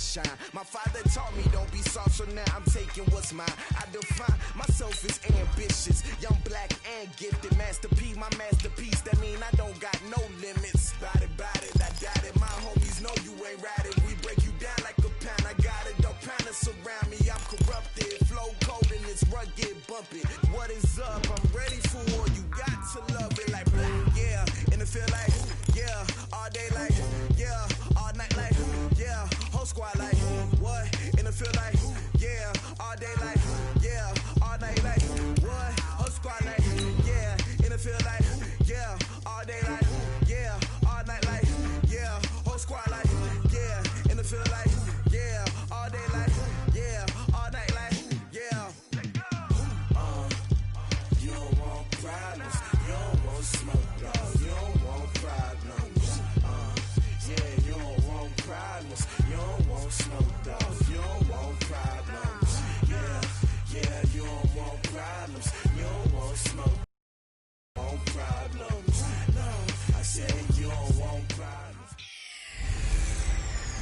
shine. My father taught me don't be soft, so now I'm taking what's mine. I define myself as ambitious, young, black, and gifted. Master P, my masterpiece, that mean I don't got no limits. Bout it, I doubt it. My homies know you ain't ratted. We break you down like a pound. I got it, don't panic surround me. I'm corrupted, flow cold and it's rugged, bumpy. What is up? I'm ready for war. You got to love it like black, yeah. And it feel like, yeah. All day like, yeah. All night like, yeah. Whole squad like, what? And it feel like, yeah. All day like, yeah. All night like, what? Whole squad like, yeah. And it feel like, yeah. All day like, yeah. All night like, yeah. Whole squad like, yeah. And it feel like, yeah. All day like, yeah. All night like, yeah. You don't want problems. You don't want smoke, dog. You don't want problems. Yeah, you don't want problems. You don't want smoke, dog. You don't want problems. Yeah, you don't want problems. You don't want smoke. Want problems. No, I said you don't want problems.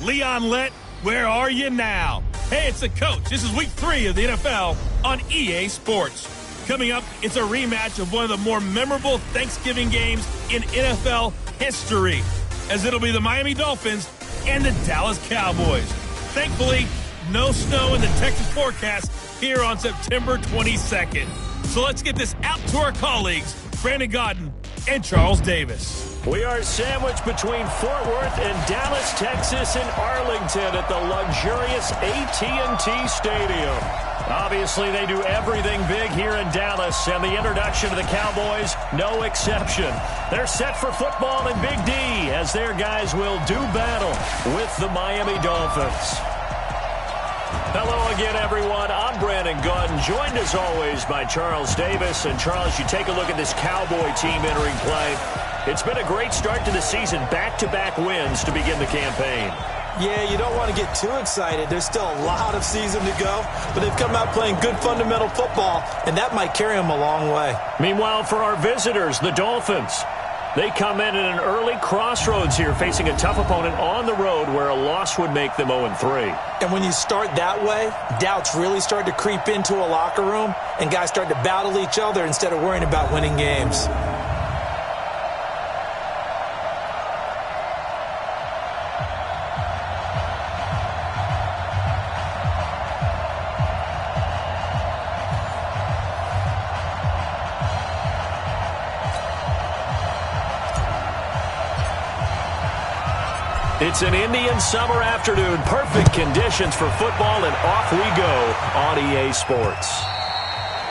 Leon Lett, where are you now? Hey, it's the coach. This is week 3 of the NFL on EA Sports. Coming up, it's a rematch of one of the more memorable Thanksgiving games in NFL history, as it'll be the Miami Dolphins and the Dallas Cowboys. Thankfully, no snow in the Texas forecast here on September 22nd. So let's get this out to our colleagues, Brandon Godden and Charles Davis. We are sandwiched between Fort Worth and Dallas, Texas, and Arlington at the luxurious AT&T Stadium. Obviously, they do everything big here in Dallas, and the introduction of the Cowboys, no exception. They're set for football in Big D, as their guys will do battle with the Miami Dolphins. Hello again, everyone. I'm Brandon Godden, joined as always by Charles Davis. And Charles, you take a look at this Cowboy team entering play. It's been a great start to the season, back-to-back wins to begin the campaign. Yeah, you don't want to get too excited. There's still a lot of season to go, but they've come out playing good fundamental football, and that might carry them a long way. Meanwhile, for our visitors, the Dolphins, they come in at an early crossroads here, facing a tough opponent on the road where a loss would make them 0-3. And when you start that way, doubts really start to creep into a locker room, and guys start to battle each other instead of worrying about winning games. It's an Indian summer afternoon. Perfect conditions for football, and off we go on EA Sports.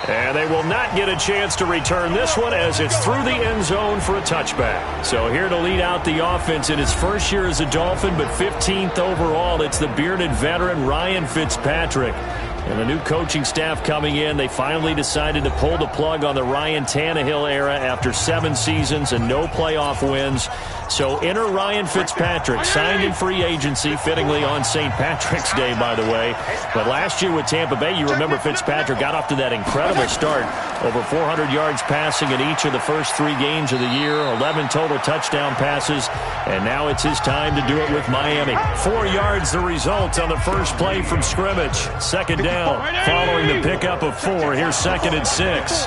And they will not get a chance to return this one, as it's through the end zone for a touchback. So here to lead out the offense in his first year as a Dolphin, but 15th overall, it's the bearded veteran Ryan Fitzpatrick. And the new coaching staff coming in, they finally decided to pull the plug on the Ryan Tannehill era after 7 seasons and no playoff wins. So enter Ryan Fitzpatrick, signed in free agency, fittingly on St. Patrick's Day, by the way. But last year with Tampa Bay, you remember Fitzpatrick got off to that incredible start. Over 400 yards passing in each of the first 3 games of the year, 11 total touchdown passes, and now it's his time to do it with Miami. 4 yards the result on the first play from scrimmage. Second down following the pickup of 4. Here's 2nd and 6.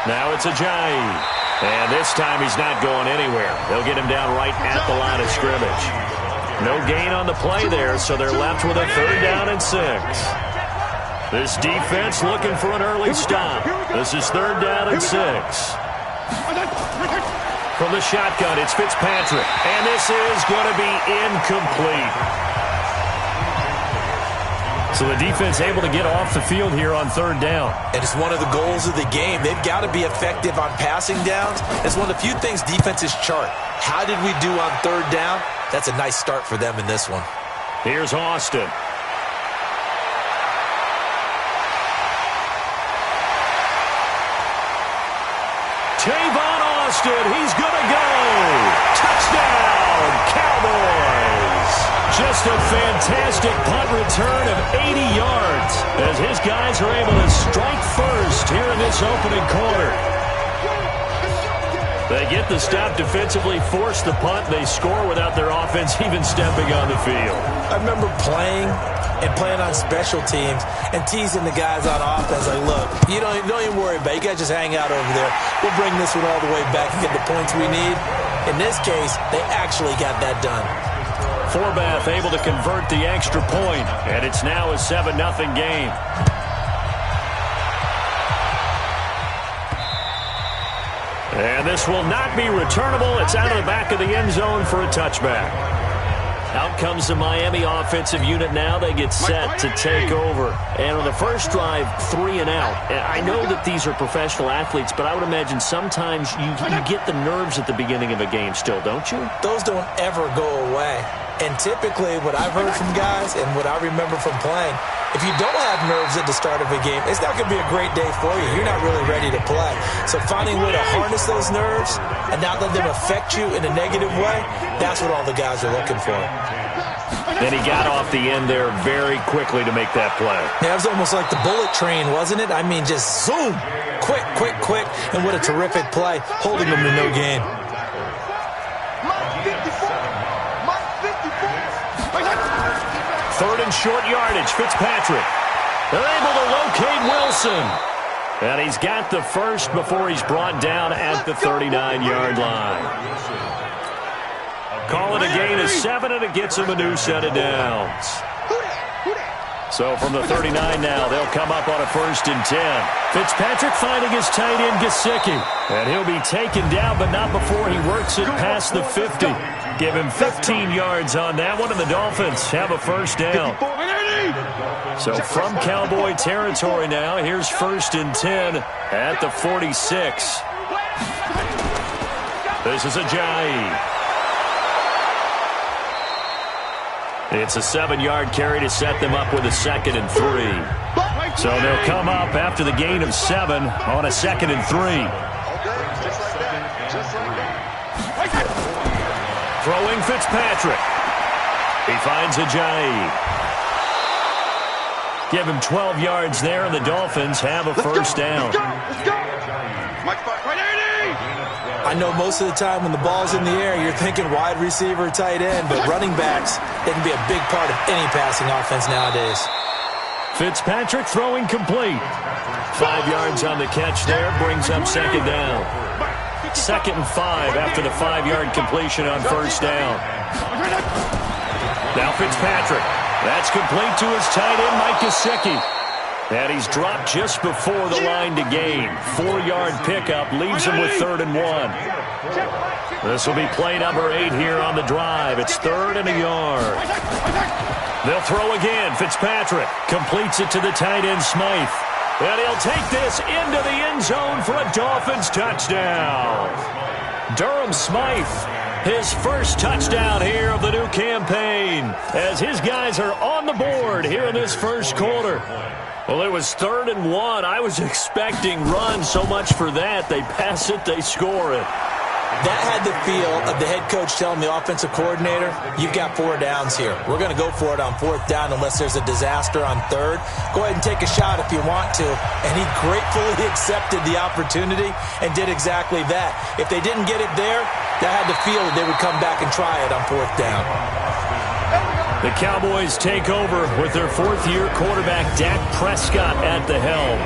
Now it's Ajayi. And this time he's not going anywhere. They'll get him down right at the line of scrimmage. No gain on the play there, so they're left with a 3rd down and 6. This defense looking for an early stop. This is 3rd down and 6. From the shotgun, it's Fitzpatrick. And this is going to be incomplete. So the defense able to get off the field here on 3rd down. And it's one of the goals of the game. They've got to be effective on passing downs. It's one of the few things defenses chart. How did we do on 3rd down? That's a nice start for them in this one. Here's Austin. Tavon Austin, he's going to go. Touchdown, Cowboys. Just a fantastic punt return of 80 yards as his guys are able to strike first here in this opening quarter. They get the stop defensively, force the punt. They score without their offense even stepping on the field. I remember playing on special teams and teasing the guys on offense like, look, you don't even worry about it. You guys just hang out over there. We'll bring this one all the way back and get the points we need. In this case, they actually got that done. Forbath able to convert the extra point, and it's now a 7-0 game. And this will not be returnable. It's out of the back of the end zone for a touchback. Out comes the Miami offensive unit now. They get set to take over. And on the first drive, 3 and out. And I know that these are professional athletes, but I would imagine sometimes you get the nerves at the beginning of a game still, don't you? Those don't ever go away. And typically what I've heard from guys and what I remember from playing, if you don't have nerves at the start of a game, it's not going to be a great day for you. You're not really ready to play. So finding a way to harness those nerves and not let them affect you in a negative way, that's what all the guys are looking for. Then he got off the end there very quickly to make that play. Yeah, it was almost like the bullet train, wasn't it? I mean, just zoom, quick, quick, quick, and what a terrific play, holding them to no gain. Third and short yardage, Fitzpatrick. They're able to locate Wilson. And he's got the first before he's brought down at the 39-yard line. Call it a gain of 7, and it gets him a new set of downs. So from the 39 now, they'll come up on a 1st and 10. Fitzpatrick finding his tight end, Gesicki. And he'll be taken down, but not before he works it past the 50. Give him 15 yards on that one, and the Dolphins have a 1st down. So from Cowboy territory now, here's 1st and 10 at the 46. This is Ajayi. It's a 7-yard carry to set them up with a 2nd and 3. So they'll come up after the gain of 7 on a 2nd and 3. Throwing Fitzpatrick. He finds Ajayi. Give him 12 yards there, and the Dolphins have a 1st down. I know most of the time when the ball's in the air, you're thinking wide receiver, tight end, but running backs, they can be a big part of any passing offense nowadays. Fitzpatrick throwing complete. 5 yards on the catch there, brings up 2nd down. 2nd and 5 after the 5-yard completion on 1st down. Now Fitzpatrick. That's complete to his tight end, Mike Gesicki. And he's dropped just before the line to gain. 4-yard pickup leaves him with 3rd and 1. This will be play number 8 here on the drive. It's 3rd and a yard. They'll throw again. Fitzpatrick completes it to the tight end, Smythe. And he'll take this into the end zone for a Dolphins touchdown. Durham Smythe, his first touchdown here of the new campaign, as his guys are on the board here in this first quarter. Well, it was 3rd and 1. I was expecting run, so much for that. They pass it, they score it. That had the feel of the head coach telling the offensive coordinator, you've got 4 downs here. We're going to go for it on 4th down unless there's a disaster on 3rd. Go ahead and take a shot if you want to. And he gratefully accepted the opportunity and did exactly that. If they didn't get it there, that had the feel that they would come back and try it on 4th down. The Cowboys take over with their 4th-year quarterback, Dak Prescott, at the helm.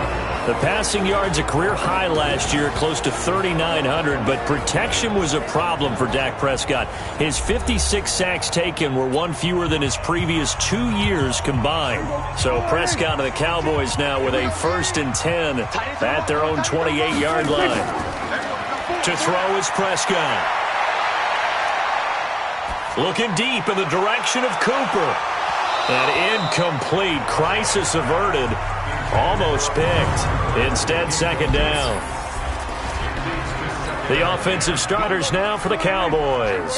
The passing yards a career high last year, close to 3,900, but protection was a problem for Dak Prescott. His 56 sacks taken were 1 fewer than his previous 2 years combined. So Prescott and the Cowboys now with a 1st and 10 at their own 28-yard line. To throw is Prescott. Looking deep in the direction of Cooper. And incomplete. Crisis averted. Almost picked. Instead, 2nd down. The offensive starters now for the Cowboys.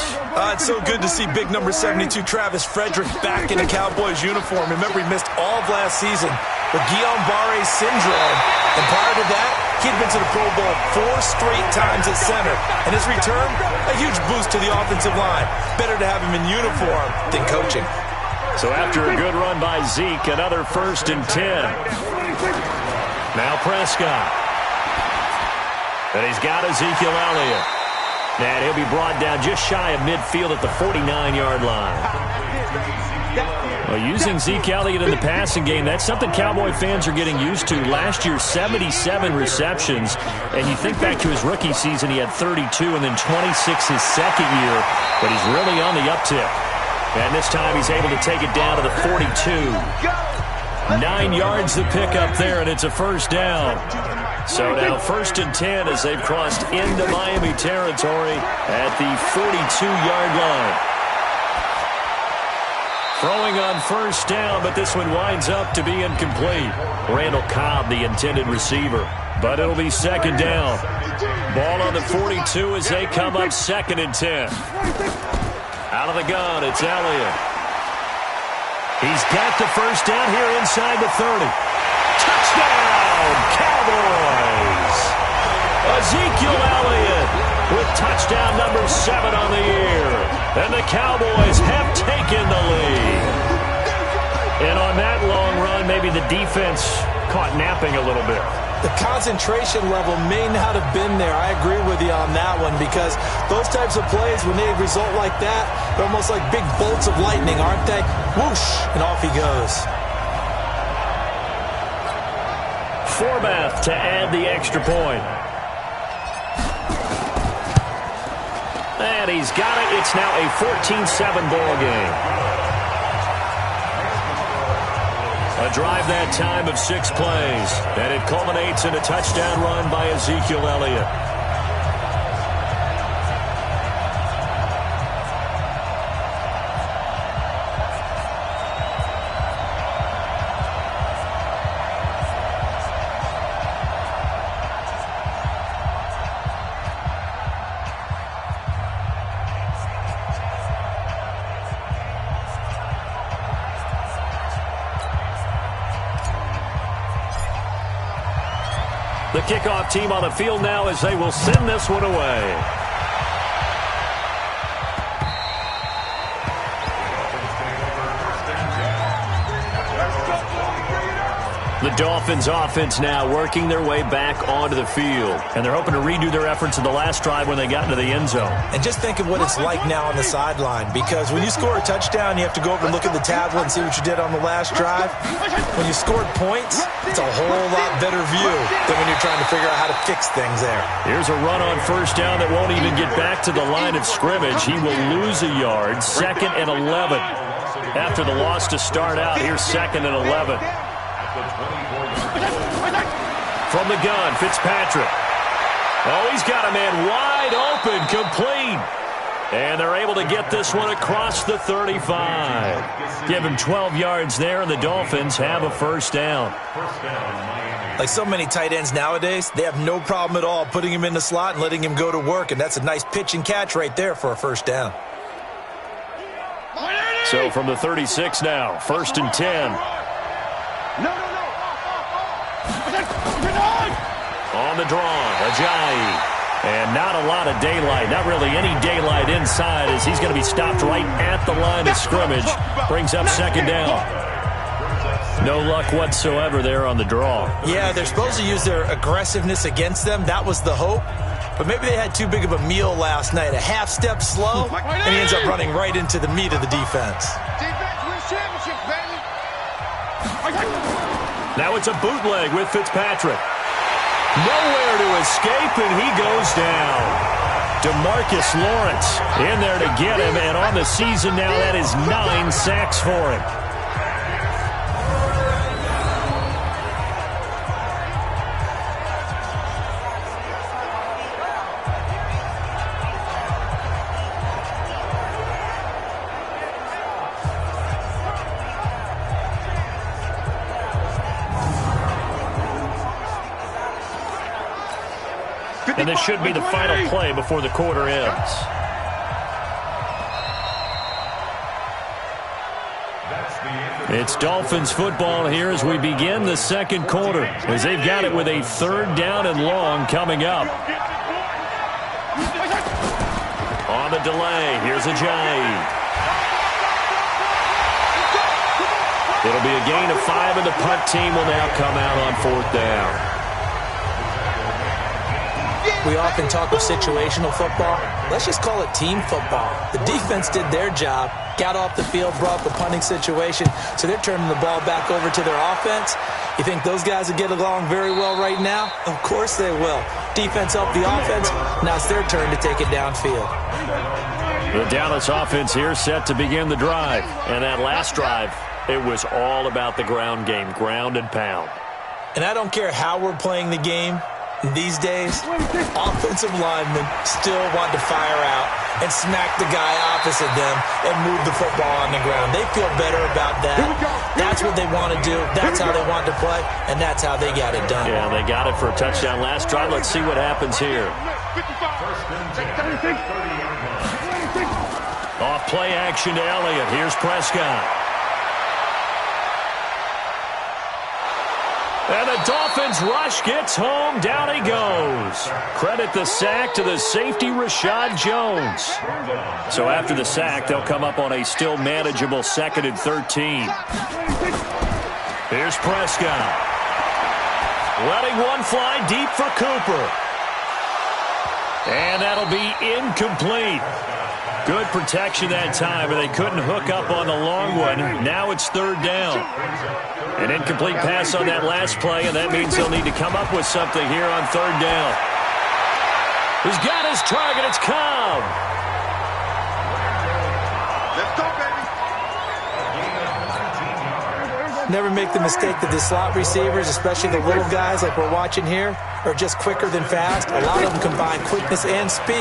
It's so good to see big number 72, Travis Frederick, back in a Cowboys uniform. Remember, he missed all of last season with Guillain-Barré syndrome. And prior to that, he'd been to the Pro Bowl 4 straight times at center. And his return, a huge boost to the offensive line. Better to have him in uniform than coaching. So after a good run by Zeke, another 1st and 10. Now Prescott. And he's got Ezekiel Elliott. And he'll be brought down just shy of midfield at the 49-yard line. Well, using Zeke Elliott in the passing game, that's something Cowboy fans are getting used to. Last year, 77 receptions. And you think back to his rookie season, he had 32 and then 26 his second year. But he's really on the uptick. And this time he's able to take it down to the 42. 9 yards to pick up there, and it's a first down. So now 1st and 10 as they've crossed into Miami territory at the 42-yard line. Throwing on first down, but this one winds up to be incomplete. Randall Cobb, the intended receiver. But it'll be 2nd down. Ball on the 42 as they come up 2nd and 10. Out of the gun, it's Elliott. He's got the first down here inside the 30. Touchdown, Cowboys! Ezekiel Elliott with touchdown number 7 on the year. And the Cowboys have taken the lead. And on that long run, maybe the defense caught napping a little bit. The concentration level may not have been there. I agree with you on that one because those types of plays, when they result like that, they're almost like big bolts of lightning, aren't they? Whoosh, and off he goes. Forbath to add the extra point. And he's got it. It's now a 14-7 ball game. A drive that time of 6 plays. And it culminates in a touchdown run by Ezekiel Elliott. The kickoff team on the field now as they will send this one away. The Dolphins offense now working their way back onto the field. And they're hoping to redo their efforts in the last drive when they got into the end zone. And just think of what it's like now on the sideline. Because when you score a touchdown, you have to go over and look at the tablet and see what you did on the last drive. When you scored points, it's a whole lot better view than when you're trying to figure out how to fix things there. Here's a run on first down that won't even get back to the line of scrimmage. He will lose a yard. 2nd and 11. After the loss to start out, here's 2nd and 11. From the gun, Fitzpatrick. Oh, he's got a man wide open, complete. And they're able to get this one across the 35. Give him 12 yards there, and the Dolphins have a first down. Like so many tight ends nowadays, they have no problem at all putting him in the slot and letting him go to work, and that's a nice pitch and catch right there for a first down. So from the 36 now, 1st and 10. On the draw, Ajayi. And not a lot of daylight, not really any daylight inside as he's going to be stopped right at the line of scrimmage. Brings up 2nd down. No luck whatsoever there on the draw. Yeah, they're supposed to use their aggressiveness against them. That was the hope. But maybe they had too big of a meal last night. A half step slow, and he ends up running right into the meat of the defense. Now it's a bootleg with Fitzpatrick. Nowhere to escape, and he goes down. DeMarcus Lawrence in there to get him, and on the season now, that is 9 sacks for him. And this should be the final play before the quarter ends. It's Dolphins football here as we begin the second quarter, as they've got it with a 3rd down and long coming up. On the delay, here's Ajayi. It'll be a gain of 5, and the punt team will now come out on 4th down. We often talk of situational football. Let's just call it team football. The defense did their job, got off the field, brought up a punting situation, so they're turning the ball back over to their offense. You think those guys will get along very well right now? Of course they will. Defense helped the offense. Now it's their turn to take it downfield. The Dallas offense here set to begin the drive. And that last drive, it was all about the ground game, ground and pound. And I don't care how we're playing the game. These days, offensive linemen still want to fire out and smack the guy opposite them and move the football on the ground. They feel better about that. That's what they want to do. That's how they want to play, and that's how they got it done. Yeah, they got it for a touchdown last drive. Let's see what happens here. Off play action to Elliott. Here's Prescott. And the Dolphins rush gets home. Down he goes. Credit the sack to the safety, Rashad Jones. So after the sack, they'll come up on a still manageable 2nd and 13. Here's Prescott. Letting one fly deep for Cooper. And that'll be incomplete. Good protection that time, but they couldn't hook up on the long one. Now it's 3rd down. An incomplete pass on that last play, and that means they'll need to come up with something here on 3rd down. He's got his target. It's Cobb. Let's go, baby. Never make the mistake that the slot receivers, especially the little guys like we're watching here, are just quicker than fast. A lot of them combine quickness and speed,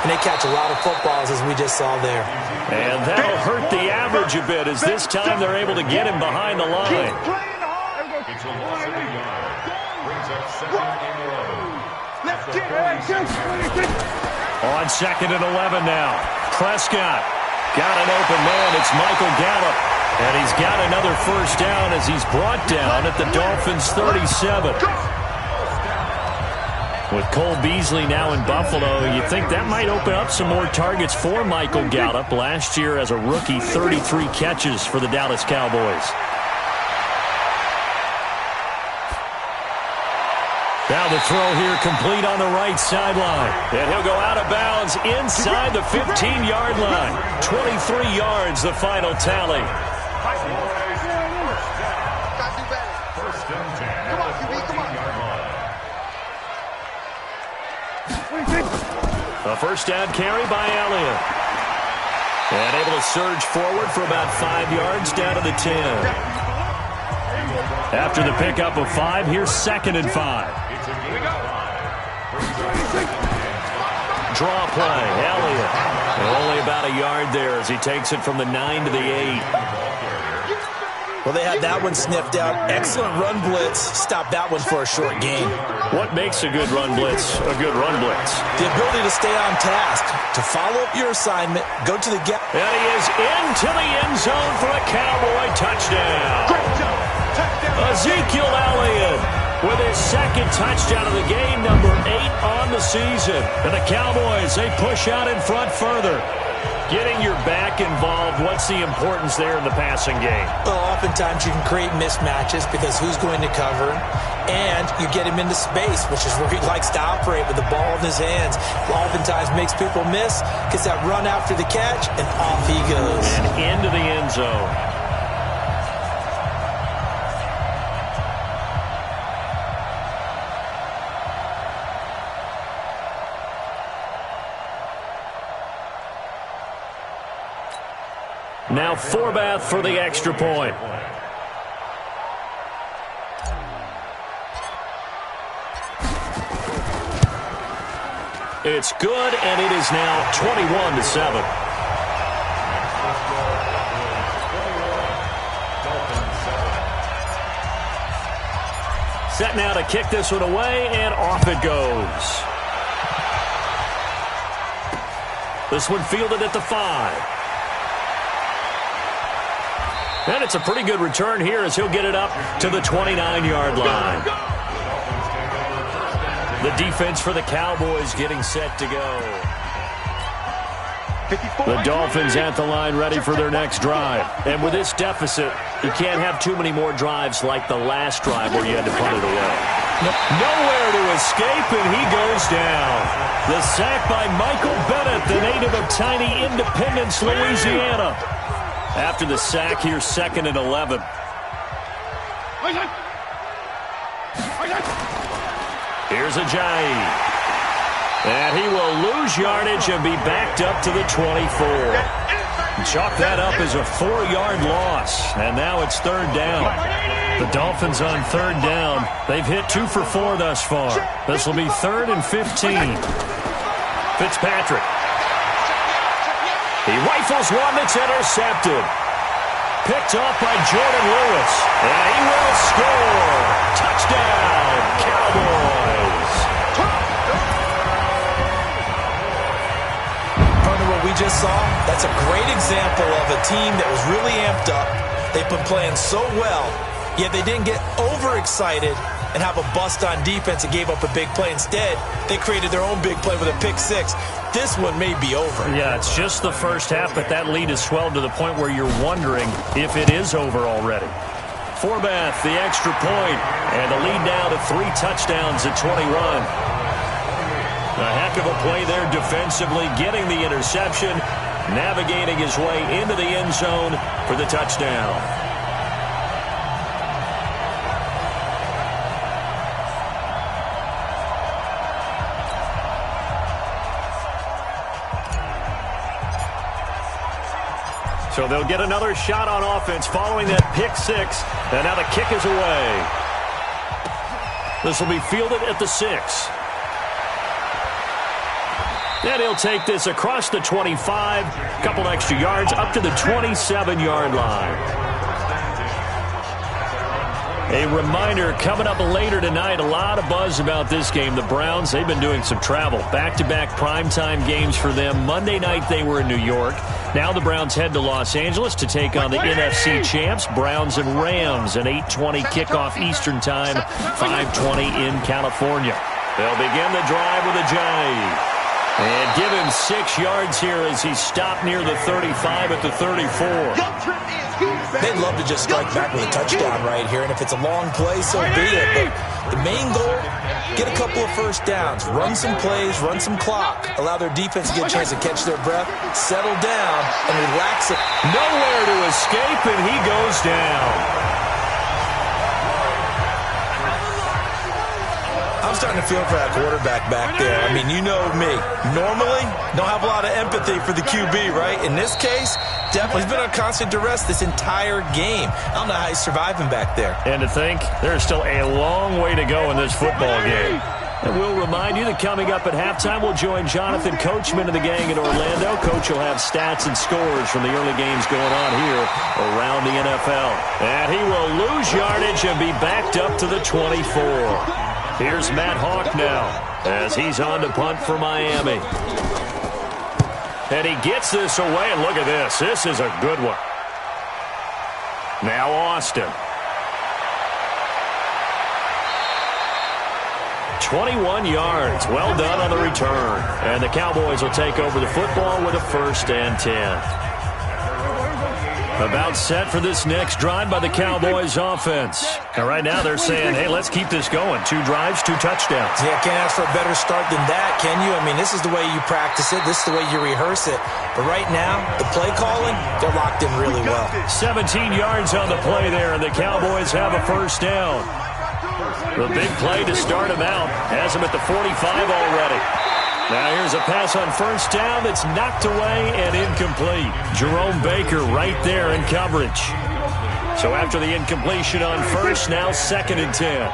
and they catch a lot of footballs, as we just saw there. And that'll hurt the average a bit, as this time they're able to get him behind the line. On 2nd and 11 now. Prescott got an open man. It's Michael Gallup. And he's got another 1st down as he's brought down at the Dolphins' 37. With Cole Beasley now in Buffalo, you think that might open up some more targets for Michael Gallup. Last year as a rookie, 33 catches for the Dallas Cowboys. Now the throw here complete on the right sideline. And he'll go out of bounds inside the 15-yard line. 23 yards, the final tally. A 1st down carry by Elliott. And able to surge forward for about 5 yards down to the 10. After the pickup of 5, here's 2nd and 5. Draw play, Elliott. Only about a yard there as he takes it from the 9 to the 8. Well, they had that one sniffed out. Excellent run blitz. Stop that one for a short gain. What makes a good run blitz a good run blitz? The ability to stay on task, to follow up your assignment, go to the gap. And he is into the end zone for a Cowboy touchdown. Ezekiel Elliott with his 2nd touchdown of the game, number 8 on the season. And the Cowboys, they push out in front further. Getting your back involved, what's the importance there in the passing game? Well, oftentimes you can create mismatches because who's going to cover him, and you get him into space, which is where he likes to operate with the ball in his hands. Oftentimes makes people miss, gets that run after the catch, and off he goes. And into the end zone. Now Forbath for the extra point. It's good, and it is now 21-7. Set now to kick this one away, and off it goes. This one fielded at the 5. And it's a pretty good return here as he'll get it up to the 29-yard line. The defense for the Cowboys getting set to go. The Dolphins at the line ready for their next drive. And with this deficit, you can't have too many more drives like the last drive where you had to punt it away. Nowhere to escape, and he goes down. The sack by Michael Bennett, the native of tiny Independence, Louisiana. After the sack, here's 2nd and 11. Here's Ajayi. And he will lose yardage and be backed up to the 24. Chalk that up as a 4-yard loss, and now it's 3rd down. The Dolphins on 3rd down. They've hit 2 for 4 thus far. This will be 3rd and 15. Fitzpatrick. He rifles one that's intercepted. Picked off by Jordan Lewis. And he will score. Touchdown, Cowboys. Partner, what we just saw, that's a great example of a team that was really amped up. They've been playing so well, yet they didn't get overexcited and have a bust on defense and gave up a big play. Instead, they created their own big play with a pick six. This one may be over. Yeah, it's just the first half, but that lead has swelled to the point where you're wondering if it is over already. Forbath, the extra point, and the lead now to 3 touchdowns at 21. A heck of a play there defensively, getting the interception, navigating his way into the end zone for the touchdown. So they'll get another shot on offense following that pick six. And now the kick is away. This will be fielded at the 6. And he'll take this across the 25. A couple extra yards up to the 27-yard line. A reminder, coming up later tonight, a lot of buzz about this game. The Browns, they've been doing some travel. Back-to-back primetime games for them. Monday night they were in New York. Now the Browns head to Los Angeles to take on the NFC champs, Browns and Rams, an 8:20 kickoff Eastern time, 5:20 in California. They'll begin the drive with Ajayi. And give him 6 yards here as he stopped near the 35 at the 34. They'd love to just strike back with a touchdown right here, and if it's a long play, so be it. But the main goal, get a couple of first downs, run some plays, run some clock, allow their defense to get a chance to catch their breath, settle down, and relax it. Nowhere to escape, and he goes down. I'm starting to feel for that quarterback back there. I mean, you know me. Normally, don't have a lot of empathy for the QB, right? In this case, definitely he's been on constant duress this entire game. I don't know how he's surviving back there. And to think, there's still a long way to go in this football game. And we'll remind you that coming up at halftime, we'll join Jonathan Coachman and the gang in Orlando. Coach will have stats and scores from the early games going on here around the NFL. And he will lose yardage and be backed up to the 24. Here's Matt Hawk now as he's on to punt for Miami. And he gets this away, and look at this. This is a good one. Now Austin. 21 yards. Well done on the return. And the Cowboys will take over the football with a 1st and 10. About set for this next drive by the Cowboys offense. And right now they're saying, hey, let's keep this going. 2 drives, 2 touchdowns. Yeah, can't ask for a better start than that, can you? I mean, this is the way you practice it. This is the way you rehearse it. But right now, the play calling, they're locked in really well. 17 yards on the play there, and the Cowboys have a 1st down. The big play to start him out has him at the 45 already. Now here's a pass on 1st down that's knocked away and incomplete. Jerome Baker right there in coverage. So after the incompletion on 1st, now 2nd and 10.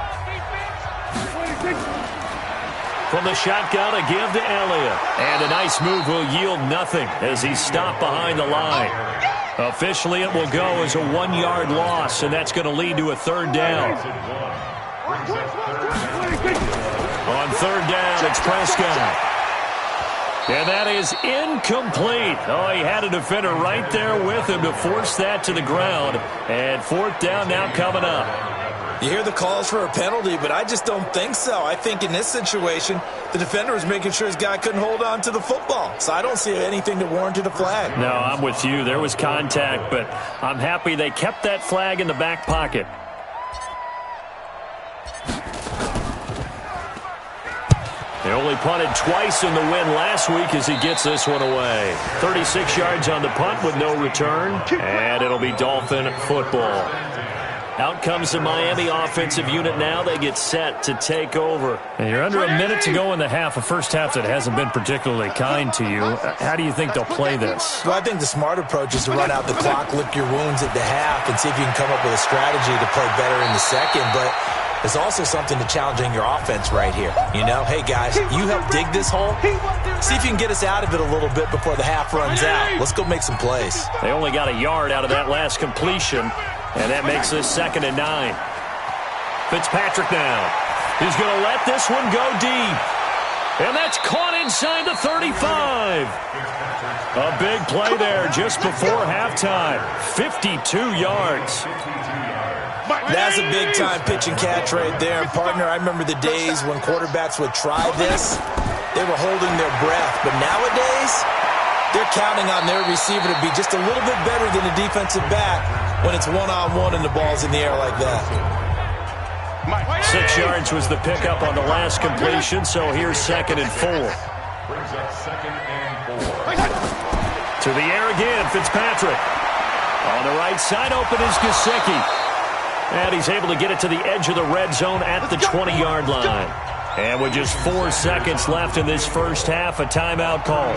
From the shotgun, a give to Elliott. And a nice move will yield nothing as he's stopped behind the line. Officially, it will go as a 1-yard loss, and that's going to lead to a 3rd down. On 3rd down, it's Prescott. And that is incomplete. Oh, he had a defender right there with him to force that to the ground. And 4th down now coming up. You hear the calls for a penalty, but I just don't think so. I think in this situation, the defender was making sure his guy couldn't hold on to the football. So I don't see anything that warranted a flag. No, I'm with you. There was contact, but I'm happy they kept that flag in the back pocket. He only punted twice in the win last week as he gets this one away. 36 yards on the punt with no return, and it'll be Dolphin football. Out comes the Miami offensive unit now. They get set to take over. And you're under a minute to go in the half, a first half that hasn't been particularly kind to you. How do you think they'll play this? Well, I think the smart approach is to run out the clock, lick your wounds at the half, and see if you can come up with a strategy to play better in the second. But there's also something to challenging your offense right here. You know, hey, guys, you help dig this hole. See if you can get us out of it a little bit before the half runs out. Let's go make some plays. They only got a yard out of that last completion. And that makes this 2nd and 9. Fitzpatrick now. He's going to let this one go deep. And that's caught inside the 35. A big play there just before halftime. 52 yards. That's a big-time pitch and catch right there. And, partner, I remember the days when quarterbacks would try this. They were holding their breath. But nowadays, they're counting on their receiver to be just a little bit better than the defensive back when it's one-on-one and the ball's in the air like that. 6 yards was the pickup on the last completion, so here's 2nd and 4. To the air again, Fitzpatrick. On the right side, open is Gesicki. And he's able to get it to the edge of the red zone at the 20-yard line. And with just 4 seconds left in this first half, a timeout call.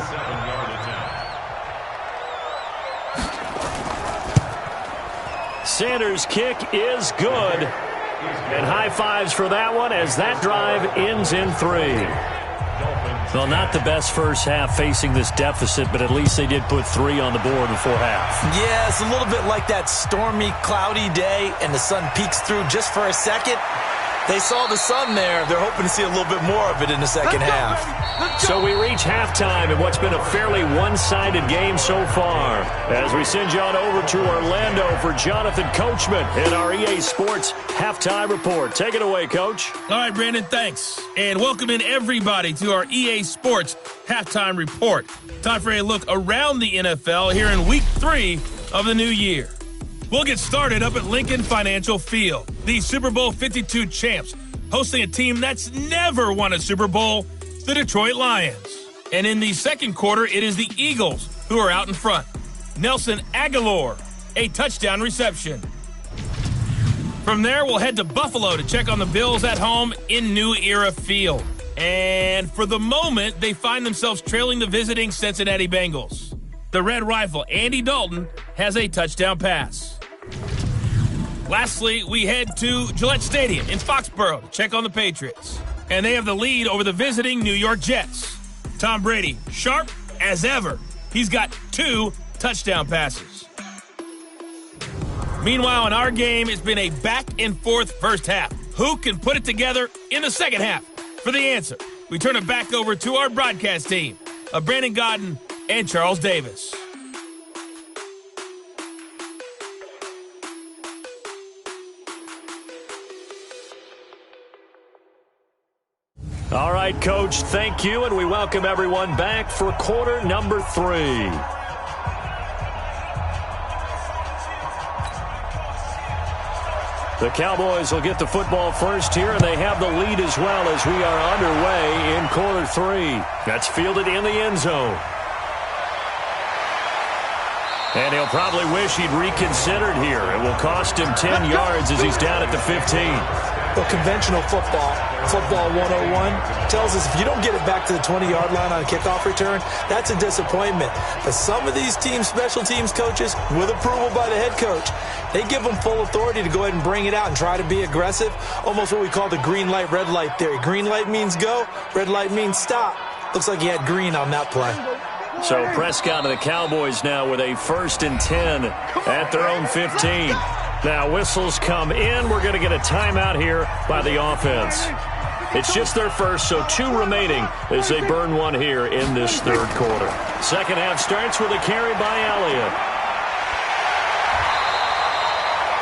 Sanders' kick is good. And high fives for that one as that drive ends in 3. Well, not the best first half facing this deficit, but at least they did put 3 on the board before half. Yeah, it's a little bit like that stormy, cloudy day, and the sun peeks through just for a second. They saw the sun there. They're hoping to see a little bit more of it in the second half. So we reach halftime in what's been a fairly one-sided game so far. As we send you on over to Orlando for Jonathan Coachman in our EA Sports Halftime Report. Take it away, Coach. All right, Brandon, thanks. And welcome in everybody to our EA Sports Halftime Report. Time for a look around the NFL here in Week 3 of the new year. We'll get started up at Lincoln Financial Field. The Super Bowl 52 champs hosting a team that's never won a Super Bowl, the Detroit Lions. And in the second quarter, it is the Eagles who are out in front. Nelson Aguilar, a touchdown reception. From there, we'll head to Buffalo to check on the Bills at home in New Era Field. And for the moment, they find themselves trailing the visiting Cincinnati Bengals. The Red Rifle, Andy Dalton, has a touchdown pass. Lastly, we head to Gillette Stadium in Foxborough to check on the Patriots. And they have the lead over the visiting New York Jets. Tom Brady, sharp as ever. He's got 2 touchdown passes. Meanwhile, in our game, it's been a back-and-forth first half. Who can put it together in the second half? For the answer, we turn it back over to our broadcast team of Brandon Godden and Charles Davis. All right, Coach, thank you, and we welcome everyone back for quarter number 3. The Cowboys will get the football first here, and they have the lead as well as we are underway in quarter 3. That's fielded in the end zone. And he'll probably wish he'd reconsidered here. It will cost him 10 yards as he's down at the 15. Well, conventional football 101, tells us if you don't get it back to the 20-yard line on a kickoff return, that's a disappointment. But some of these teams, special teams coaches, with approval by the head coach, they give them full authority to go ahead and bring it out and try to be aggressive, almost what we call the green light, red light theory. Green light means go, red light means stop. Looks like he had green on that play. So Prescott and the Cowboys now with a 1st and 10 at their own 15. Now whistles come in. We're going to get a timeout here by the offense. It's just their first, so 2 remaining as they burn one here in this third quarter. Second half starts with a carry by Elliott.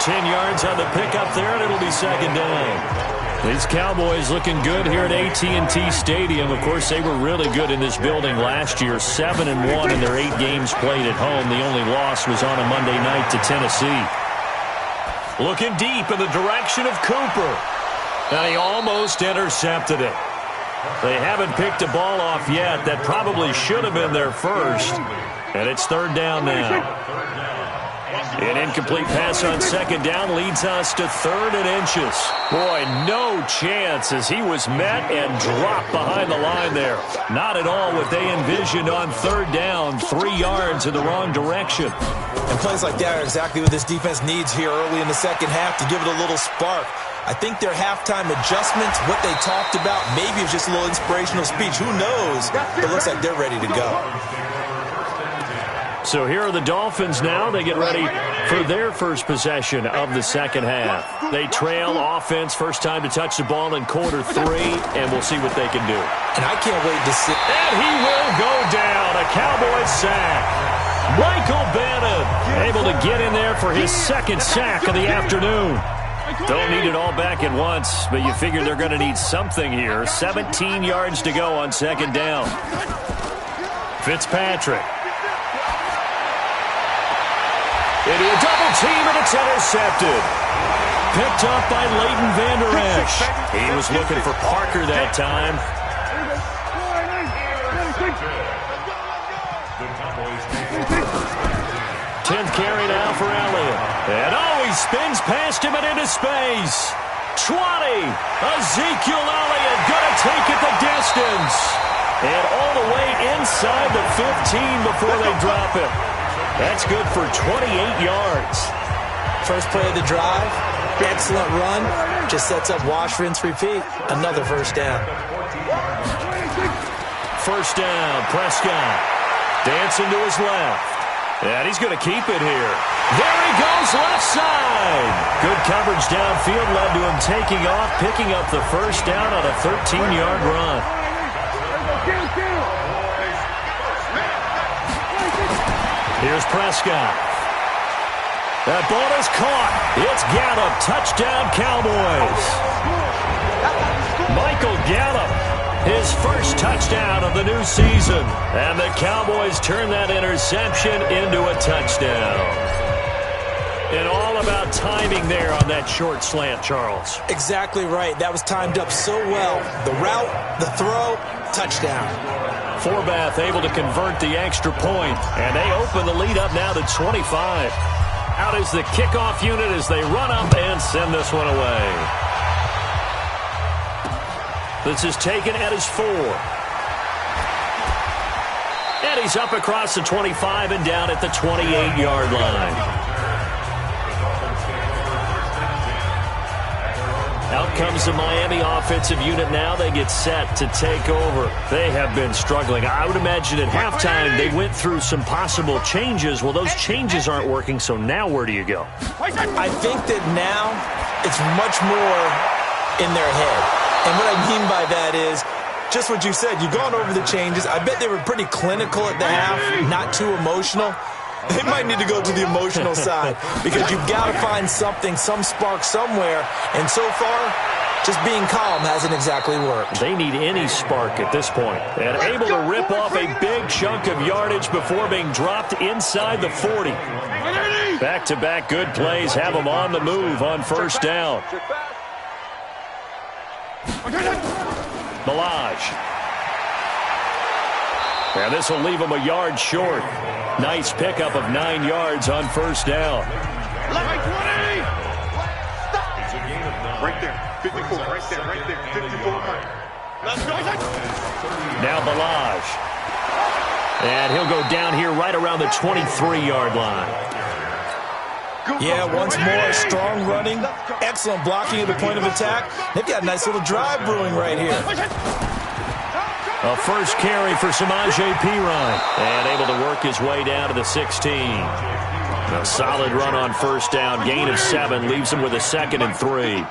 10 yards on the pickup there, and it'll be second down. These Cowboys looking good here at AT&T Stadium. Of course, they were really good in this building last year, 7-1 in their 8 games played at home. The only loss was on a Monday night to Tennessee. Looking deep in the direction of Cooper. And he almost intercepted it. They haven't picked a ball off yet. That probably should have been their first. And it's third down now. An incomplete pass on second down leads us to third and inches. Boy, no chance as he was met and dropped behind the line there. Not at all what they envisioned on third down, 3 yards in the wrong direction. And plays like that are exactly what this defense needs here early in the second half to give it a little spark. I think their halftime adjustments, what they talked about, maybe it's just a little inspirational speech. Who knows? But it looks like they're ready to go. So here are the Dolphins now. They get ready for their first possession of the second half. They trail offense, first time to touch the ball in quarter 3, and we'll see what they can do. And I can't wait to see. And he will go down. A Cowboys sack. Michael Bannon able to get in there for his second sack of the afternoon. Don't need it all back at once, but you figure they're going to need something here. 17 yards to go on second down. Fitzpatrick. Into a double team, and it's intercepted. Picked up by Leighton Vander Esch. He was looking for Parker that time. 10th carry now for Elliott. And he spins past him and into space. 20. Ezekiel Elliott going to take it the distance. And all the way inside the 15 before they drop it. That's good for 28 yards. First play of the drive, excellent run. Just sets up wash, rinse, repeat. Another first down. First down, Prescott. Dancing to his left. And he's going to keep it here. There he goes, left side. Good coverage downfield led to him taking off, picking up the first down on a 13-yard run. Here's Prescott. That ball is caught. It's Gallup. Touchdown, Cowboys. Michael Gallup, his first touchdown of the new season. And the Cowboys turn that interception into a touchdown. And all about timing there on that short slant, Charles. Exactly right. That was timed up so well. The route, the throw, touchdown. Forbath able to convert the extra point, and they open the lead up now to 25. Out is the kickoff unit as they run up and send this one away. This is taken at his 4. And he's up across the 25 and down at the 28-yard line. Out comes the Miami offensive unit now. They get set to take over. They have been struggling. I would imagine at halftime they went through some possible changes. Well, those changes aren't working, so now where do you go? I think that now it's much more in their head. And what I mean by that is just what you said. You've gone over the changes. I bet they were pretty clinical at the half, not too emotional. They might need to go to the emotional side because you've got to find something, some spark somewhere. And so far, just being calm hasn't exactly worked. They need any spark at this point. And able to rip off a big chunk of yardage before being dropped inside the 40. Back-to-back good plays have them on the move on first down. Milage. And this will leave them a yard short. Nice pickup of 9 yards on first down. Right there, 54, right there, 54. Now Milage. And he'll go down here right around the 23-yard line. Yeah, once more, strong running, excellent blocking at the point of attack. They've got a nice little drive brewing right here. A first carry for Samaje Perine. And able to work his way down to the 16. A solid run on first down. Gain of 7 leaves him with a 2nd and 3.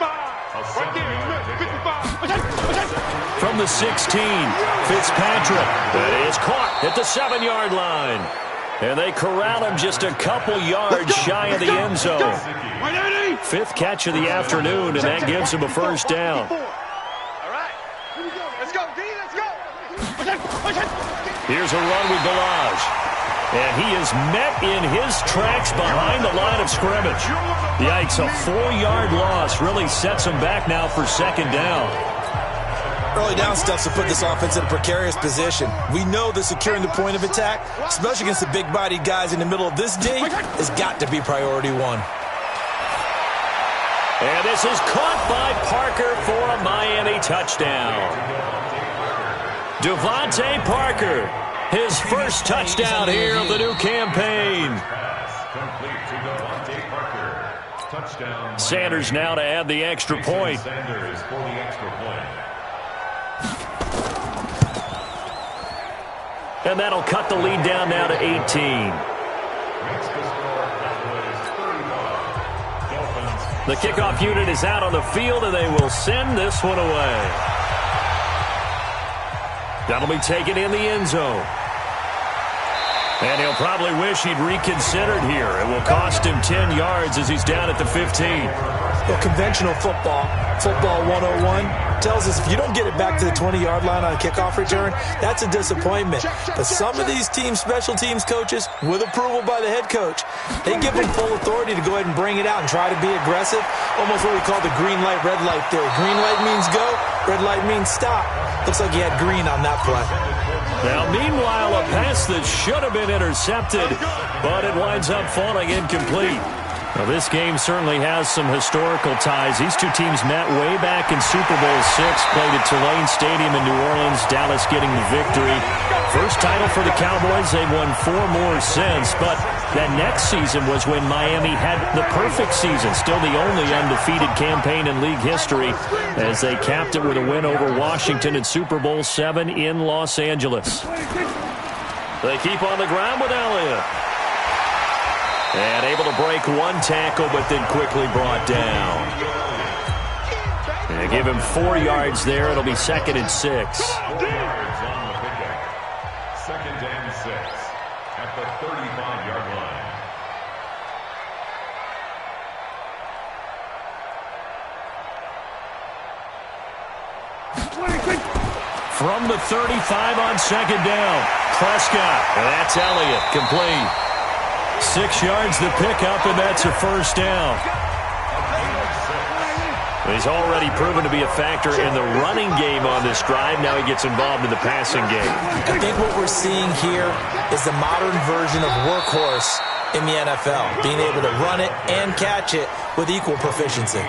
From the 16, Fitzpatrick. That is caught at the 7-yard line. And they corral him just a couple yards shy of the end zone. 5th catch of the afternoon, and that gives him a first down. Here's a run with Milage. And he is met in his tracks behind the line of scrimmage. Yikes, a 4-yard loss really sets him back now for second down. Early down stuff to put this offense in a precarious position. We know that securing the point of attack, especially against the big-bodied guys in the middle of this D, has got to be priority one. And this is caught by Parker for a Miami touchdown. Devontae Parker, his first touchdown here of the new campaign. Sanders now to add the extra point. And that'll cut the lead down now to 18. The kickoff unit is out on the field, and they will send this one away. That'll be taken in the end zone. And he'll probably wish he'd reconsidered here. It will cost him 10 yards as he's down at the 15. Well, conventional football 101, tells us if you don't get it back to the 20-yard line on a kickoff return, that's a disappointment. But some of these special teams coaches, with approval by the head coach, they give them full authority to go ahead and bring it out and try to be aggressive. Almost what we call the green light, red light theory. Green light means go, red light means stop. Looks like he had green on that play. Now, meanwhile, a pass that should have been intercepted, but it winds up falling incomplete. Now, this game certainly has some historical ties. These two teams met way back in Super Bowl VI, played at Tulane Stadium in New Orleans, Dallas getting the victory. First title for the Cowboys. They've won 4 more since, but that next season was when Miami had the perfect season, still the only undefeated campaign in league history, as they capped it with a win over Washington in Super Bowl VII in Los Angeles. They keep on the ground with Elliott. And able to break one tackle, but then quickly brought down. And they give him 4 yards there. It'll be 2nd and 6. 2nd and 6 at the 35-yard line. From the 35 on 2nd down. Prescott. And that's Elliott. Complete. 6 yards the pickup, and that's a first down. He's already proven to be a factor in the running game on this drive. Now he gets involved in the passing game. I think what we're seeing here is the modern version of workhorse in the NFL, being able to run it and catch it with equal proficiency.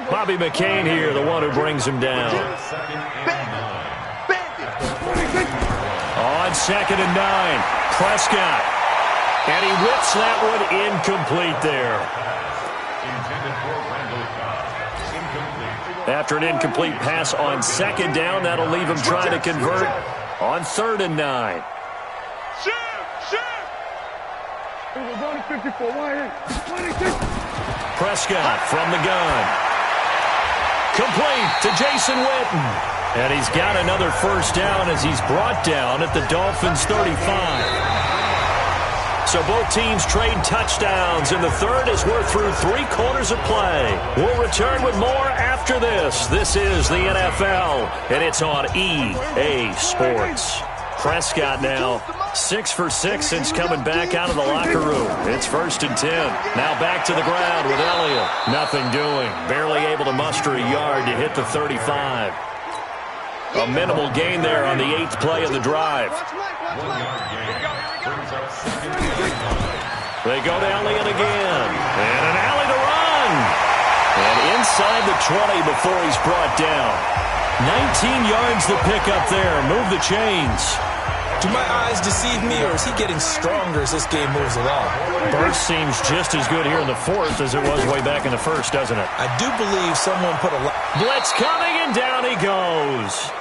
Bobby McCain here, the one who brings him down. On 2nd and 9, Prescott. And he whips that one incomplete there. After an incomplete pass on 2nd down, that'll leave him trying to convert on 3rd and 9. Prescott from the gun. Complete to Jason Witten. And he's got another first down as he's brought down at the Dolphins' 35. So both teams trade touchdowns in the third as we're through 3 quarters of play. We'll return with more after this. This is the NFL, and it's on EA Sports. Prescott now 6 for 6 since coming back out of the locker room. It's 1st and 10. Now back to the ground with Elliott. Nothing doing. Barely able to muster a yard to hit the 35. A minimal gain there on the 8th play of the drive. They go to Elliott again. And an alley to run. And inside the 20 before he's brought down. 19 yards the pickup there. Move the chains. Do my eyes deceive me, or is he getting stronger as this game moves along? Burst seems just as good here in the 4th as it was way back in the 1st, doesn't it? I do believe someone put a... Blitz coming, and down he goes.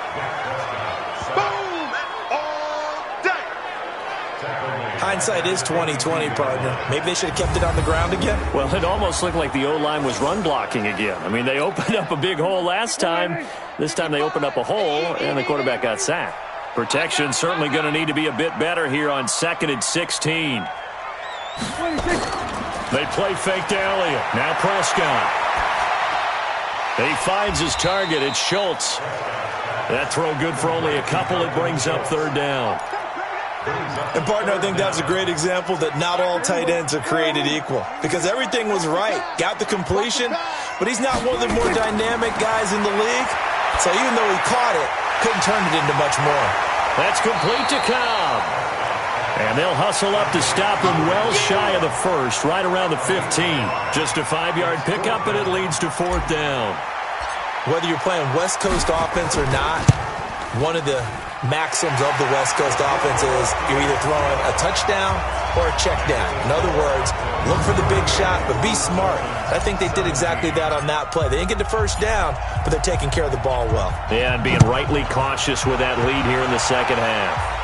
Hindsight is 20/20, partner. Maybe they should have kept it on the ground again. Well, it almost looked like the O-line was run blocking again. I mean, they opened up a big hole last time. This time they opened up a hole, and the quarterback got sacked. Protection certainly going to need to be a bit better here on 2nd and 16. They play fake to Elliott. Now Prescott. He finds his target. It's Schultz. That throw good for only a couple. It brings up 3rd down. And, partner, I think that's a great example that not all tight ends are created equal. Because everything was right. Got the completion, but he's not one of the more dynamic guys in the league. So even though he caught it, couldn't turn it into much more. That's complete to Cobb. And they'll hustle up to stop him well shy of the first, right around the 15. Just a 5-yard pickup, and it leads to 4th down. Whether you're playing West Coast offense or not, one of the maxims of the West Coast offense is you're either throwing a touchdown or a check down. In other words, look for the big shot, but be smart. I think they did exactly that on that play. They didn't get the first down, but they're taking care of the ball well. Yeah, and being rightly cautious with that lead here in the second half.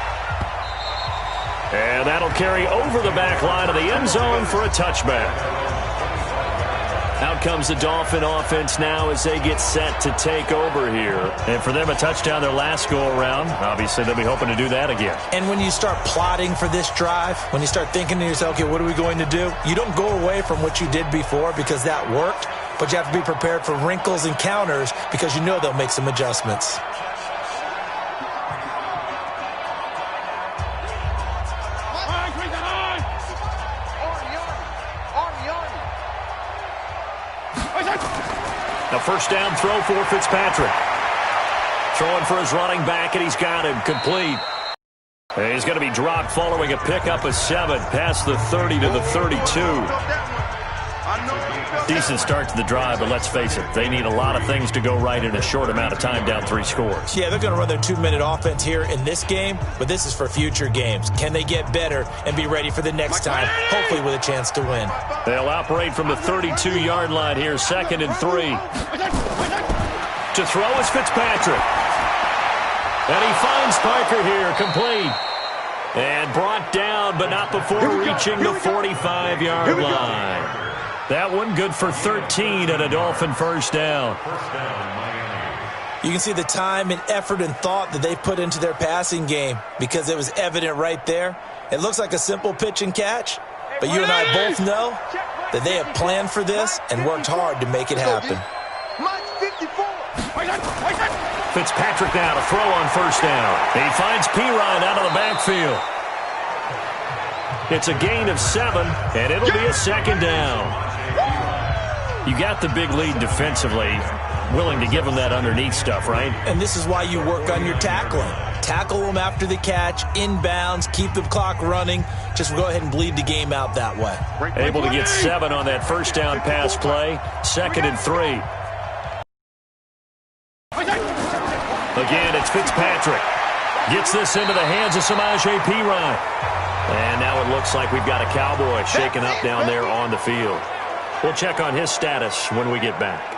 And that'll carry over the back line of the end zone for a touchback. Out comes the Dolphin offense now as they get set to take over here. And for them, a touchdown their last go-around. Obviously, they'll be hoping to do that again. And when you start plotting for this drive, when you start thinking to yourself, okay, what are we going to do? You don't go away from what you did before because that worked, but you have to be prepared for wrinkles and counters because you know they'll make some adjustments. A first down throw for Fitzpatrick. Throwing for his running back, and he's got him complete. And he's going to be dropped following a pickup of 7 past the 30 to the 32. Decent start to the drive, but let's face it, they need a lot of things to go right in a short amount of time, down 3 scores. Yeah, they're going to run their 2-minute offense here in this game, but this is for future games. Can they get better and be ready for the next time, hopefully with a chance to win? They'll operate from the 32-yard line here, 2nd and 3. To throw is Fitzpatrick. And he finds Parker here, complete. And brought down, but not before reaching the 45-yard line. That one good for 13 and a Dolphin first down. You can see the time and effort and thought that they put into their passing game because it was evident right there. It looks like a simple pitch and catch, but you and I both know that they have planned for this and worked hard to make it happen. Fitzpatrick now to throw on first down. He finds Pirine out of the backfield. It's a gain of 7, and it'll be a 2nd down. You got the big lead defensively, willing to give them that underneath stuff, right? And this is why you work on your tackling. Tackle them after the catch, inbounds, keep the clock running. Just go ahead and bleed the game out that way. Able to get 7 on that first down pass play. 2nd and 3. Again, it's Fitzpatrick. Gets this into the hands of Samaje Perine. And now it looks like we've got a Cowboy shaken up down there on the field. We'll check on his status when we get back.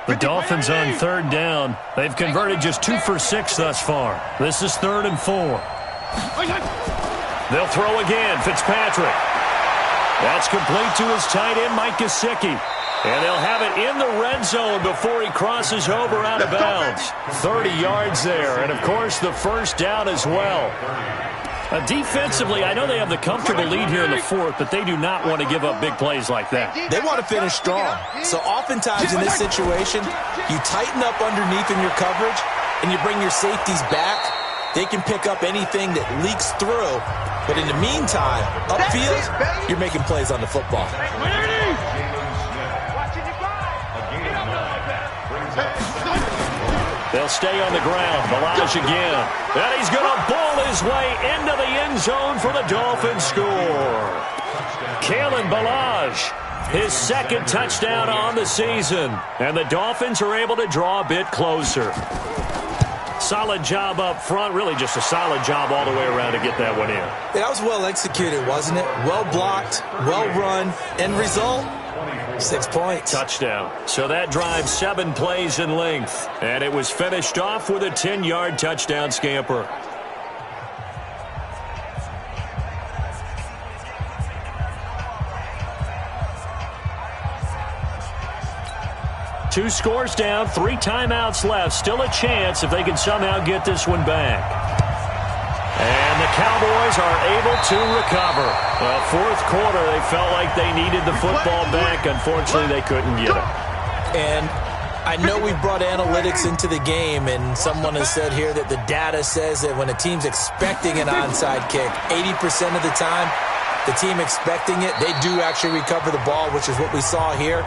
The Dolphins on 3rd down. They've converted just 2 for 6 thus far. This is 3rd and 4. They'll throw again. Fitzpatrick. That's complete to his tight end, Mike Gesicki. And they'll have it in the red zone before he crosses over out of bounds. 30 yards there. And, of course, the first down as well. Defensively, I know they have the comfortable lead here in the 4th, but they do not want to give up big plays like that. They want to finish strong. So oftentimes in this situation, you tighten up underneath in your coverage, and you bring your safeties back. They can pick up anything that leaks through. But in the meantime, upfield, you're making plays on the football. They'll stay on the ground. Balaj again. And he's going to ball his way into the end zone for the Dolphins score. Kalen Balaj, his 2nd touchdown on the season. And the Dolphins are able to draw a bit closer. Solid job up front. Really just a solid job all the way around to get that one in. That was well executed, wasn't it? Well blocked, well run. End result? 6 points. Touchdown. So that drive 7 plays in length. And it was finished off with a 10-yard touchdown scamper. Two scores down, 3 timeouts left. Still a chance if they can somehow get this one back. And the Cowboys are able to recover. Well, 4th quarter, they felt like they needed the football back. Unfortunately, they couldn't get it. And I know we've brought analytics into the game, and someone has said here that the data says that when a team's expecting an onside kick, 80% of the time, the team expecting it, they do actually recover the ball, which is what we saw here.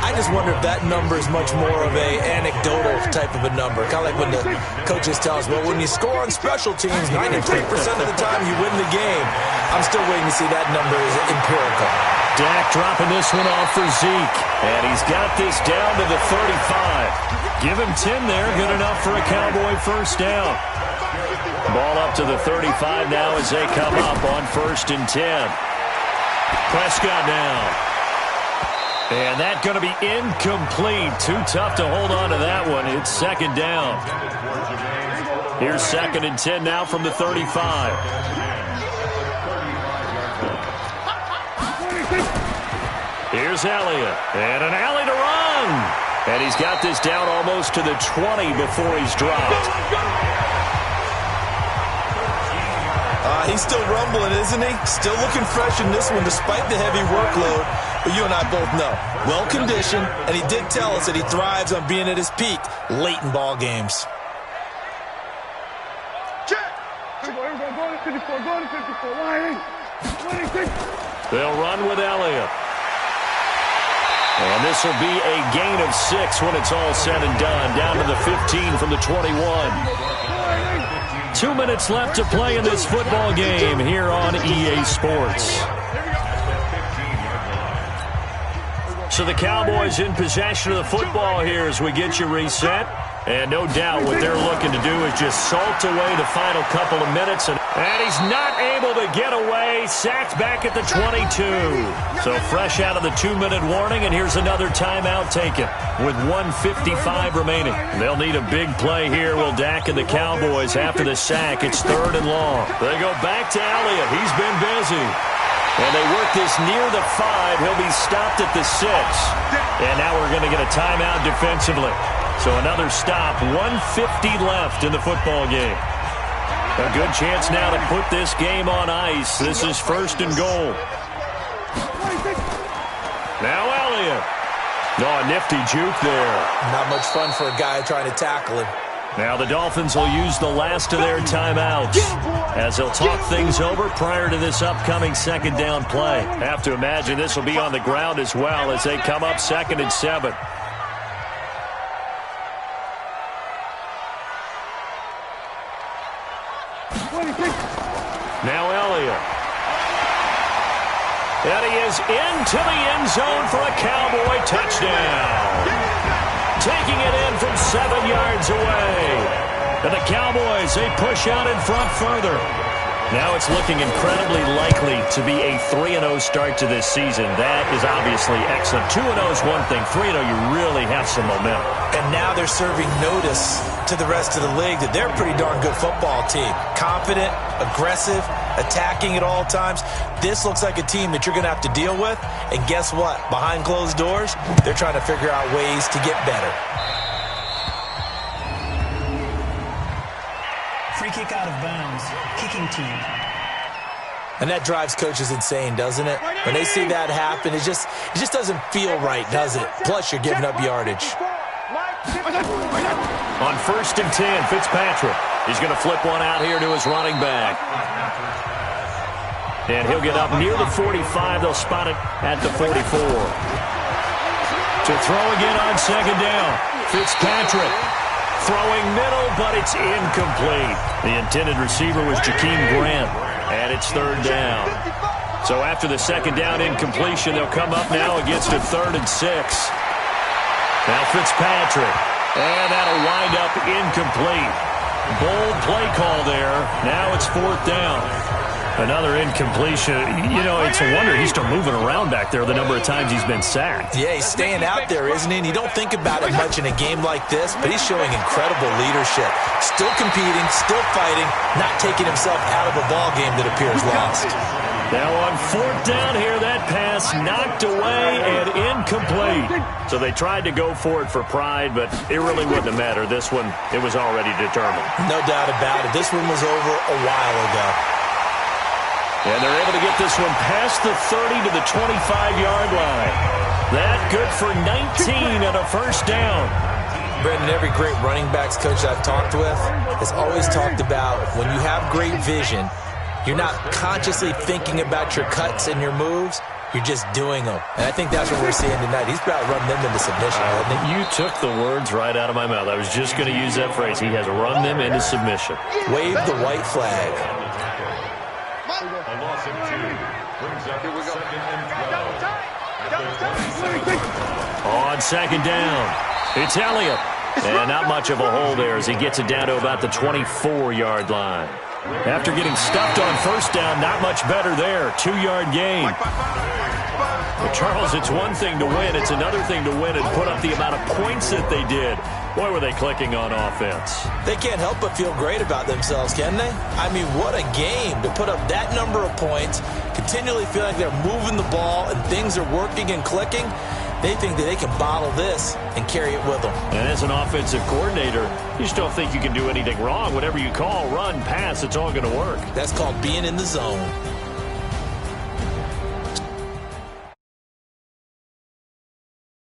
I just wonder if that number is much more of a anecdotal type of a number. Kind of like when the coaches tell us, well, when you score on special teams, 93% of the time you win the game. I'm still waiting to see that number is empirical. Dak dropping this one off for Zeke. And he's got this down to the 35. Give him 10 there. Good enough for a Cowboy first down. Ball up to the 35 now as they come up on 1st and 10. Prescott now. And that's going to be incomplete. Too tough to hold on to that one. It's 2nd down. Here's 2nd and 10 now from the 35. Here's Elliott. And an alley to run. And he's got this down almost to the 20 before he's dropped. He's still rumbling, isn't he? Still looking fresh in this one despite the heavy workload. But you and I both know, well-conditioned, and he did tell us that he thrives on being at his peak late in ball games. They'll run with Elliott. And this will be a gain of 6 when it's all said and done. Down to the 15 from the 21. 2 minutes left to play in this football game here on EA Sports. So the Cowboys in possession of the football here as we get you reset. And no doubt what they're looking to do is just salt away the final couple of minutes. And he's not able to get away. Sacked back at the 22. So fresh out of the 2-minute warning, and here's another timeout taken with 1:55 remaining. They'll need a big play here, will Dak and the Cowboys after the sack. It's 3rd and long. They go back to Elliott. He's been busy. And they work this near the 5. He'll be stopped at the 6. And now we're going to get a timeout defensively. So another stop, 1:50 left in the football game. A good chance now to put this game on ice. This is 1st and goal. Now Elliott. Oh, a nifty juke there. Not much fun for a guy trying to tackle him. Now the Dolphins will use the last of their timeouts as they'll talk things over prior to this upcoming 2nd down play. Have to imagine this will be on the ground as well as they come up 2nd and 7. Now Elliott. And he is into the end zone for a Cowboy touchdown. Taking it in from 7 yards away. And the Cowboys, they push out in front further. Now it's looking incredibly likely to be a 3-0 start to this season. That is obviously excellent. 2-0 is one thing. 3-0, you really have some momentum. And now they're serving notice to the rest of the league that they're a pretty darn good football team. Confident, aggressive, attacking at all times. This looks like a team that you're going to have to deal with. And guess what? Behind closed doors, they're trying to figure out ways to get better. Free kick out of bounds. Kicking team. And that drives coaches insane, doesn't it? When they see that happen, it just doesn't feel right, does it? Plus, you're giving up yardage. On 1st and 10, Fitzpatrick. He's going to flip one out here to his running back. And he'll get up near the 45. They'll spot it at the 44. To throw again on 2nd down. Fitzpatrick throwing middle, but it's incomplete. The intended receiver was Jakeem Grant, and it's 3rd down. So after the 2nd down incompletion, they'll come up now against a 3rd and 6. Now Fitzpatrick, and that'll wind up incomplete. Bold play call there. Now it's 4th down. Another incompletion. You know, it's a wonder he's still moving around back there the number of times he's been sacked. Yeah, he's staying out there, isn't he? And you don't think about it much in a game like this, but he's showing incredible leadership. Still competing, still fighting, not taking himself out of a ball game that appears lost. Now on 4th down here, that pass knocked away and incomplete. So they tried to go for it for pride, but it really wouldn't have mattered. This one, it was already determined. No doubt about it. This one was over a while ago. And they're able to get this one past the 30 to the 25-yard line. That good for 19 and a first down. Brendan, every great running backs coach I've talked with has always talked about when you have great vision, you're not consciously thinking about your cuts and your moves. You're just doing them. And I think that's what we're seeing tonight. He's about to run them into submission, hasn't he? You took the words right out of my mouth. I was just going to use that phrase. He has run them into submission. Wave the white flag. A loss of 2 brings up 2nd and 12. On second down, it's Elliott. And not much of a hole there as he gets it down to about the 24-yard line. After getting stuffed on first down, not much better there. 2-yard gain. But Charles, it's one thing to win. It's another thing to win and put up the amount of points that they did. Boy, were they clicking on offense. They can't help but feel great about themselves, can they? I mean, what a game to put up that number of points, continually feel like they're moving the ball and things are working and clicking. They think that they can bottle this and carry it with them. And as an offensive coordinator, you just don't think you can do anything wrong. Whatever you call, run, pass, it's all going to work. That's called being in the zone.